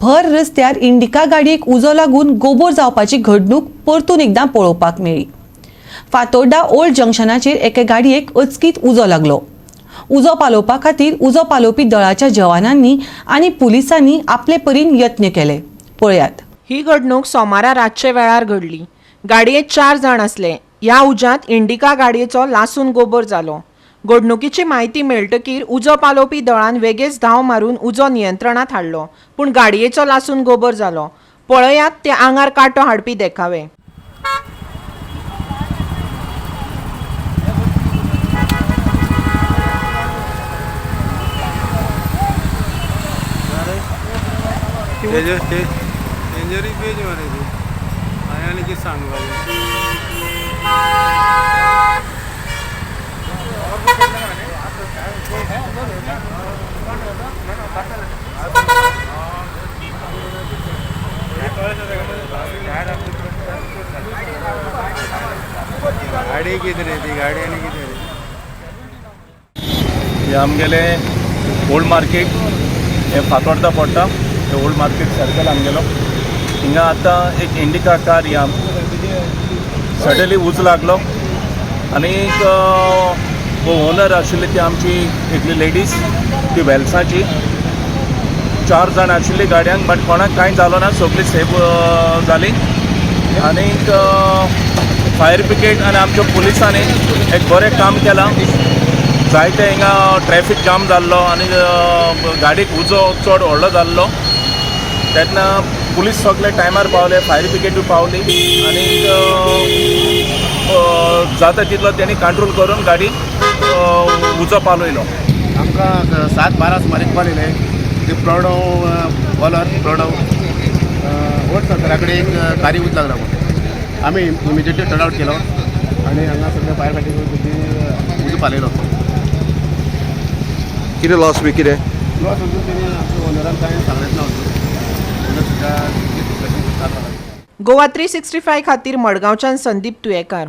भर रस्त्यार इंडिका गाडयेक उजो लागून गोबोर जावपाची घडणूक परतून एकदां पळोवपाक मेळ्ळी। फातोड्डा ओल्ड जंक्शनाचेर एके गाडयेक अचकीत उजो लागलो। उजो पालोवपा खातीर उजो पालोवपी दळाच्या जवानांनी आनी पुलिसांनी आपले परीन यत्न केले। पळयात। ही घडणूक सोमारा रातचे वेळार घडली। गाडयेंत 4 जाण असले। ह्या उज्यांत इंडिका गाडयेचो लासून गोबोर जालो। घडणुकीची म्हायती मेळटकीर उजो पालोवपी दळान वेगळेच धांव मारून उजो नियंत्रणात हाडलो, पूण गाडयेचो लासून गोबोर जालो। पळयात ते आंगार कांटो हाडपी देखावे। इंजरी पेज मारे आयाने की सांगवा गाडी कितें रे ती गाडी आनी कितें हे आमगेले ओल्ड मार्केट हे फातोर्डा पडटा। हे ओल्ड मार्केट सर्कल आमगेलो हिंगा आतां एक इंडिका कार या सडनली उज लागलो आनी ओनर आशिल्ली ती आमची एकली लेडीज ती वेल्साची 4 जाण आशिल्ली गाडयांक, बट कोणाक कांय जालो ना, सगळीं सेफ जाली। आनीक फायर ब्रिगेड आनी आमच्या पुलिसांनी एक बरें काम केलां। जायते हिंगा ट्रॅफिक जाम जाल्लो आनी गाडयेक उजो चड व्हडलो जाल्लो तेन्ना पुलीस सगळे टायमार पावले, फायर ब्रिगेडूय पावली आनी जाता तितलो तेणी कंट्रोल करून गाडी उजो पालयलो। आमकां 7:12 सुमारेक कॉल येयले ते प्रोडो कॉलर प्रोडो ओल्ड सर्कला कडेन एक कारी उज लागला म्हणून आमी इमिजिएटली टर्न आवट केलो आनी हांगा सगळे फायर फायटींग उजो पालयलो। कितें लॉस बी कितें लॉस अजून तेणी आमच्या ओनरान कांय सांगलेंच ना ओनर सुद्दां गोवा 365 खातीर मडगांवच्यान संदीप तुयेकार।